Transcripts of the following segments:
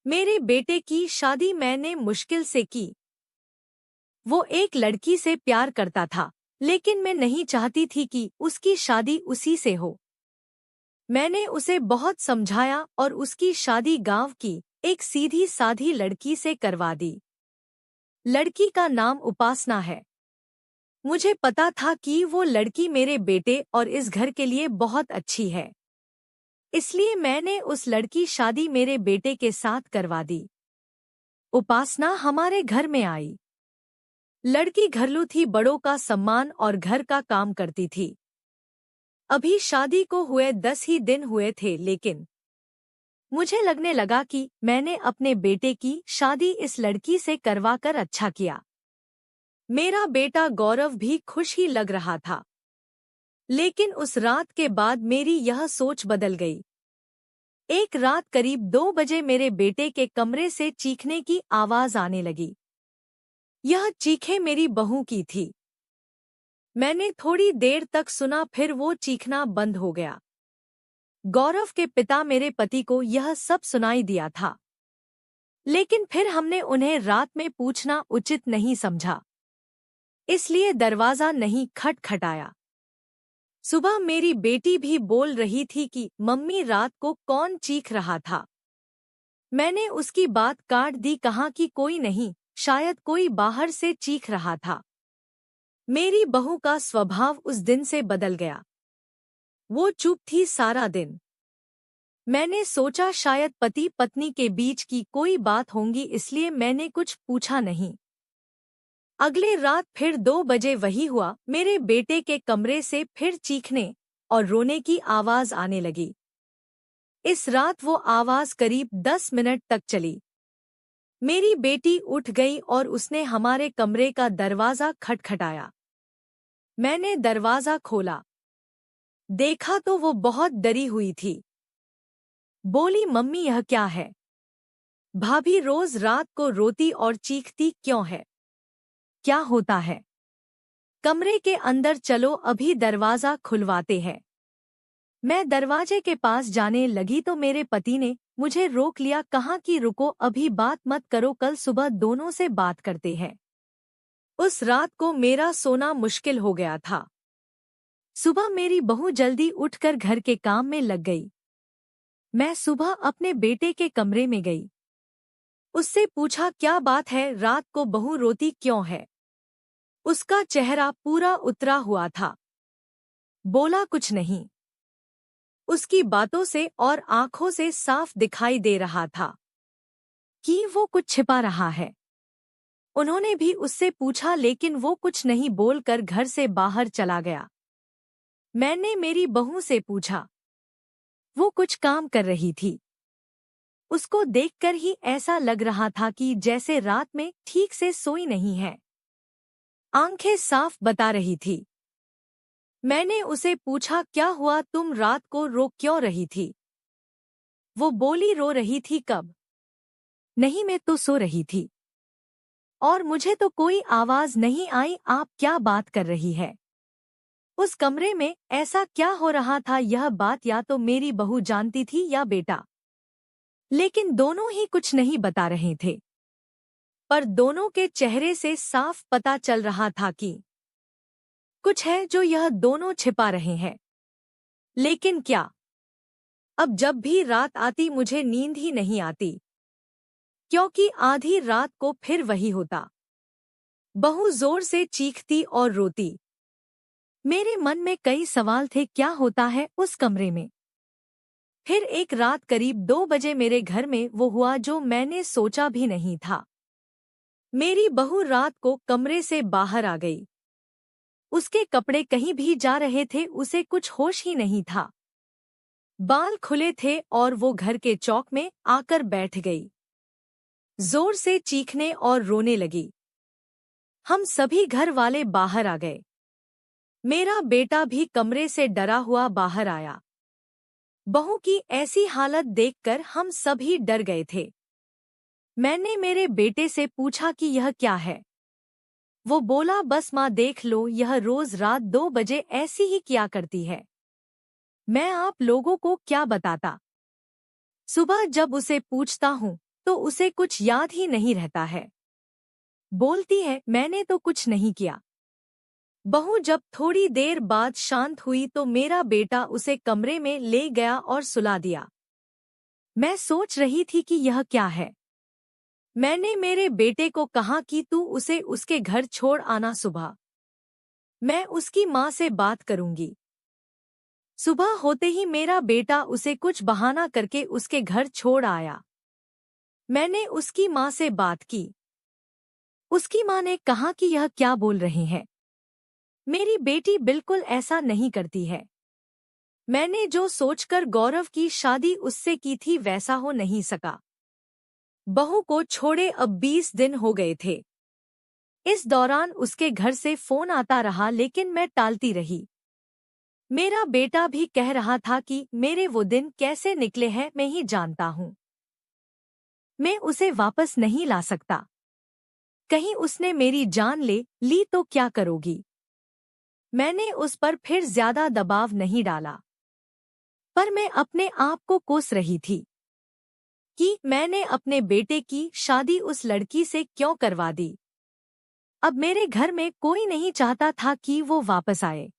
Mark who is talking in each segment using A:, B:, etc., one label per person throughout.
A: मेरे बेटे की शादी मैंने मुश्किल से की। वो एक लड़की से प्यार करता था, लेकिन मैं नहीं चाहती थी कि उसकी शादी उसी से हो। मैंने उसे बहुत समझाया और उसकी शादी गांव की एक सीधी साधी लड़की से करवा दी। लड़की का नाम उपासना है। मुझे पता था कि वो लड़की मेरे बेटे और इस घर के लिए बहुत अच्छी है। इसलिए मैंने उस लड़की शादी मेरे बेटे के साथ करवा दी। उपासना हमारे घर में आई। लड़की घरेलू थी, बड़ों का सम्मान और घर का काम करती थी। अभी शादी को हुए 10 ही दिन हुए थे, लेकिन मुझे लगने लगा कि मैंने अपने बेटे की शादी इस लड़की से करवाकर अच्छा किया। मेरा बेटा गौरव भी खुश ही लग रहा था। लेकिन उस रात के बाद मेरी यह सोच बदल गई। एक रात करीब 2 बजे मेरे बेटे के कमरे से चीखने की आवाज आने लगी। यह चीखें मेरी बहू की थी। मैंने थोड़ी देर तक सुना, फिर वो चीखना बंद हो गया। गौरव के पिता मेरे पति को यह सब सुनाई दिया था, लेकिन फिर हमने उन्हें रात में पूछना उचित नहीं समझा, इसलिए दरवाजा नहीं खटखटाया। सुबह मेरी बेटी भी बोल रही थी कि मम्मी, रात को कौन चीख रहा था। मैंने उसकी बात काट दी, कहा कि कोई नहीं, शायद कोई बाहर से चीख रहा था। मेरी बहू का स्वभाव उस दिन से बदल गया। वो चुप थी सारा दिन। मैंने सोचा शायद पति पत्नी के बीच की कोई बात होंगी, इसलिए मैंने कुछ पूछा नहीं। अगले रात फिर 2 बजे वही हुआ। मेरे बेटे के कमरे से फिर चीखने और रोने की आवाज आने लगी। इस रात वो आवाज करीब 10 मिनट तक चली। मेरी बेटी उठ गई और उसने हमारे कमरे का दरवाजा खटखटाया। मैंने दरवाजा खोला, देखा तो वो बहुत डरी हुई थी। बोली, मम्मी यह क्या है? भाभी रोज रात को रोती और चीखती क्यों है? क्या होता है? कमरे के अंदर चलो, अभी दरवाजा खुलवाते हैं। मैं दरवाजे के पास जाने लगी तो मेरे पति ने मुझे रोक लिया, कहा कि रुको, अभी बात मत करो, कल सुबह दोनों से बात करते हैं। उस रात को मेरा सोना मुश्किल हो गया था। सुबह मेरी बहू जल्दी उठकर घर के काम में लग गई। मैं सुबह अपने बेटे के कमरे में गई। उससे पूछा, क्या बात है, रात को बहू रोती क्यों है? उसका चेहरा पूरा उतरा हुआ था। बोला, कुछ नहीं। उसकी बातों से और आंखों से साफ दिखाई दे रहा था कि वो कुछ छिपा रहा है। उन्होंने भी उससे पूछा, लेकिन वो कुछ नहीं बोलकर घर से बाहर चला गया। मैंने मेरी बहू से पूछा। वो कुछ काम कर रही थी। उसको देखकर ही ऐसा लग रहा था कि जैसे रात में ठीक से सोई नहीं है। आंखें साफ बता रही थी। मैंने उसे पूछा, क्या हुआ, तुम रात को रो क्यों रही थी? वो बोली, रो रही थी कब? नहीं, मैं तो सो रही थी और मुझे तो कोई आवाज नहीं आई। आप क्या बात कर रही है? उस कमरे में ऐसा क्या हो रहा था? यह बात या तो मेरी बहू जानती थी या बेटा, लेकिन दोनों ही कुछ नहीं बता रहे थे। पर दोनों के चेहरे से साफ पता चल रहा था कि कुछ है जो यह दोनों छिपा रहे हैं। लेकिन क्या? अब जब भी रात आती मुझे नींद ही नहीं आती, क्योंकि आधी रात को फिर वही होता। बहू जोर से चीखती और रोती। मेरे मन में कई सवाल थे, क्या होता है उस कमरे में? फिर एक रात करीब 2 बजे मेरे घर में वो हुआ जो मैंने सोचा भी नहीं था। मेरी बहू रात को कमरे से बाहर आ गई। उसके कपड़े कहीं भी जा रहे थे, उसे कुछ होश ही नहीं था। बाल खुले थे और वो घर के चौक में आकर बैठ गई। जोर से चीखने और रोने लगी। हम सभी घर वाले बाहर आ गए। मेरा बेटा भी कमरे से डरा हुआ बाहर आया। बहू की ऐसी हालत देखकर हम सभी डर गए थे। मैंने मेरे बेटे से पूछा कि यह क्या है? वो बोला, बस माँ देख लो, यह रोज रात 2 बजे ऐसी ही किया करती है। मैं आप लोगों को क्या बताता। सुबह जब उसे पूछता हूँ तो उसे कुछ याद ही नहीं रहता है। बोलती है, मैंने तो कुछ नहीं किया। बहू जब थोड़ी देर बाद शांत हुई तो मेरा बेटा उसे कमरे में ले गया और सुला दिया। मैं सोच रही थी कि यह क्या है। मैंने मेरे बेटे को कहा कि तू उसे उसके घर छोड़ आना सुबह। मैं उसकी माँ से बात करूंगी। सुबह होते ही मेरा बेटा उसे कुछ बहाना करके उसके घर छोड़ आया। मैंने उसकी माँ से बात की। उसकी माँ ने कहा कि यह क्या बोल रही है, मेरी बेटी बिल्कुल ऐसा नहीं करती है। मैंने जो सोचकर गौरव की शादी उससे की थी वैसा हो नहीं सका। बहू को छोड़े अब 20 दिन हो गए थे। इस दौरान उसके घर से फोन आता रहा लेकिन मैं टालती रही। मेरा बेटा भी कह रहा था कि मेरे वो दिन कैसे निकले हैं मैं ही जानता हूँ। मैं उसे वापस नहीं ला सकता। कहीं उसने मेरी जान ले ली तो क्या करोगी। मैंने उस पर फिर ज्यादा दबाव नहीं डाला, पर मैं अपने आप को कोस रही थी कि मैंने अपने बेटे की शादी उस लड़की से क्यों करवा दी। अब मेरे घर में कोई नहीं चाहता था कि वो वापस आए।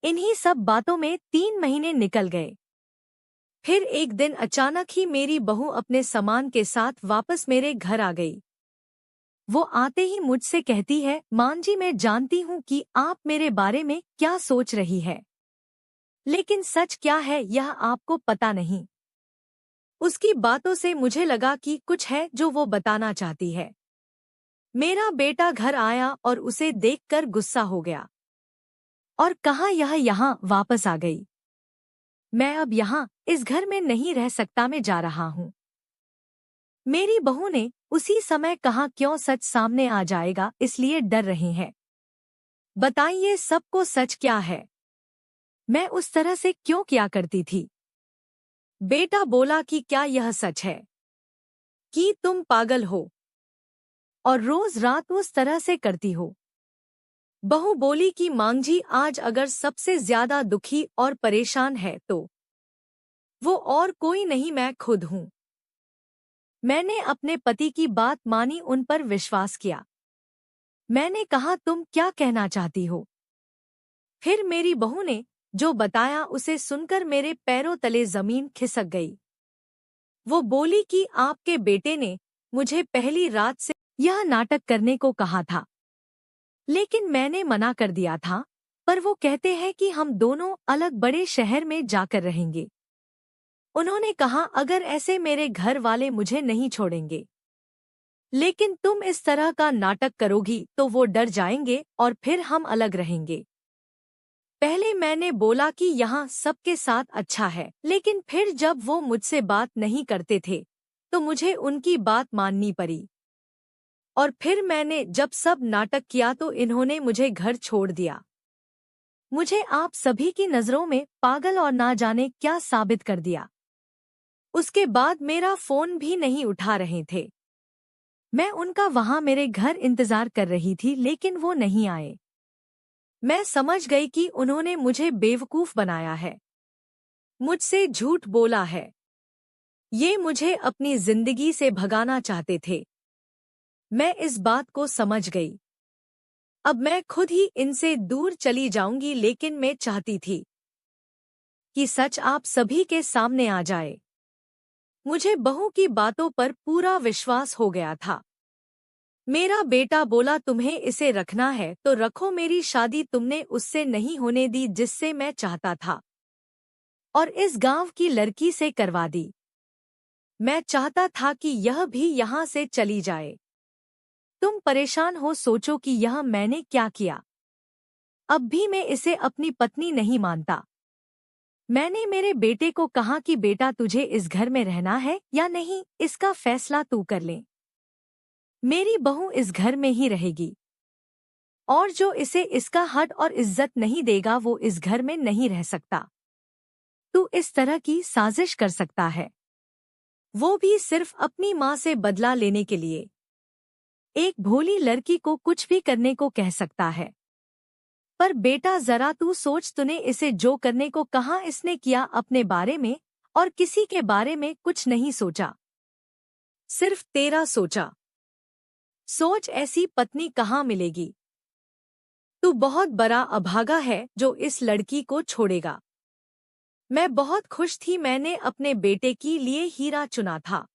A: इन्हीं सब बातों में 3 महीने निकल गए। फिर एक दिन अचानक ही मेरी बहू अपने सामान के साथ वापस मेरे घर आ गई। वो आते ही मुझसे कहती है, मां जी मैं जानती हूँ कि आप मेरे बारे में क्या सोच रही है, लेकिन सच क्या है यह आपको पता नहीं। उसकी बातों से मुझे लगा कि कुछ है जो वो बताना चाहती है। मेरा बेटा घर आया और उसे देखकर गुस्सा हो गया और कहा यह यहाँ वापस आ गई। मैं अब यहाँ इस घर में नहीं रह सकता, मैं जा रहा हूँ। मेरी बहू ने उसी समय कहा, क्यों, सच सामने आ जाएगा इसलिए डर रही हैं। बताइए सबको सच क्या है, मैं उस तरह से क्यों किया करती थी। बेटा बोला कि क्या यह सच है कि तुम पागल हो और रोज रात उस तरह से करती हो। बहू बोली कि मांझी आज अगर सबसे ज्यादा दुखी और परेशान है तो वो और कोई नहीं, मैं खुद हूँ। मैंने अपने पति की बात मानी, उन पर विश्वास किया। मैंने कहा तुम क्या कहना चाहती हो। फिर मेरी बहू ने जो बताया उसे सुनकर मेरे पैरों तले जमीन खिसक गई। वो बोली कि आपके बेटे ने मुझे पहली रात से यह नाटक करने को कहा था, लेकिन मैंने मना कर दिया था। पर वो कहते हैं कि हम दोनों अलग बड़े शहर में जाकर रहेंगे। उन्होंने कहा अगर ऐसे मेरे घर वाले मुझे नहीं छोड़ेंगे, लेकिन तुम इस तरह का नाटक करोगी तो वो डर जाएंगे और फिर हम अलग रहेंगे। पहले मैंने बोला कि यहाँ सबके साथ अच्छा है, लेकिन फिर जब वो मुझसे बात नहीं करते थे तो मुझे उनकी बात माननी पड़ी। और फिर मैंने जब सब नाटक किया तो इन्होंने मुझे घर छोड़ दिया। मुझे आप सभी की नज़रों में पागल और ना जाने क्या साबित कर दिया। उसके बाद मेरा फोन भी नहीं उठा रहे थे। मैं उनका वहां मेरे घर इंतजार कर रही थी लेकिन वो नहीं आए। मैं समझ गई कि उन्होंने मुझे बेवकूफ बनाया है, मुझसे झूठ बोला है। ये मुझे अपनी जिंदगी से भगाना चाहते थे। मैं इस बात को समझ गई। अब मैं खुद ही इनसे दूर चली जाऊंगी, लेकिन मैं चाहती थी कि सच आप सभी के सामने आ जाए। मुझे बहू की बातों पर पूरा विश्वास हो गया था। मेरा बेटा बोला तुम्हें इसे रखना है तो रखो, मेरी शादी तुमने उससे नहीं होने दी जिससे मैं चाहता था, और इस गांव की लड़की से करवा दी। मैं चाहता था कि यह भी यहाँ से चली जाए। तुम परेशान हो, सोचो कि यह मैंने क्या किया। अब भी मैं इसे अपनी पत्नी नहीं मानता। मैंने मेरे बेटे को कहा कि बेटा तुझे इस घर में रहना है या नहीं, इसका फैसला तू कर ले। मेरी बहू इस घर में ही रहेगी, और जो इसे इसका हक और इज्जत नहीं देगा वो इस घर में नहीं रह सकता। तू इस तरह की साजिश कर सकता है, वो भी सिर्फ अपनी माँ से बदला लेने के लिए। एक भोली लड़की को कुछ भी करने को कह सकता है। पर बेटा जरा तू सोच, तूने इसे जो करने को कहा इसने किया, अपने बारे में और किसी के बारे में कुछ नहीं सोचा। सिर्फ तेरा सोचा। सोच ऐसी पत्नी कहाँ मिलेगी। तू बहुत बड़ा अभागा है जो इस लड़की को छोड़ेगा। मैं बहुत खुश थी, मैंने अपने बेटे के लिए हीरा चुना था,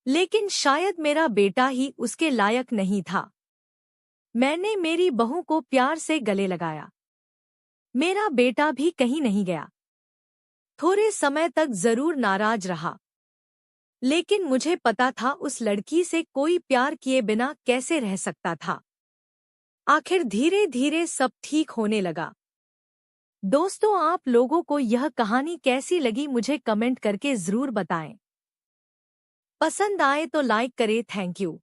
A: लेकिन शायद मेरा बेटा ही उसके लायक नहीं था। मैंने मेरी बहू को प्यार से गले लगाया। मेरा बेटा भी कहीं नहीं गया। थोड़े समय तक जरूर नाराज रहा, लेकिन मुझे पता था उस लड़की से कोई प्यार किए बिना कैसे रह सकता था। आखिर धीरे धीरे सब ठीक होने लगा। दोस्तों, आप लोगों को यह कहानी कैसी लगी मुझे कमेंट करके जरूर बताएं। पसंद आए तो लाइक करें। Thank you.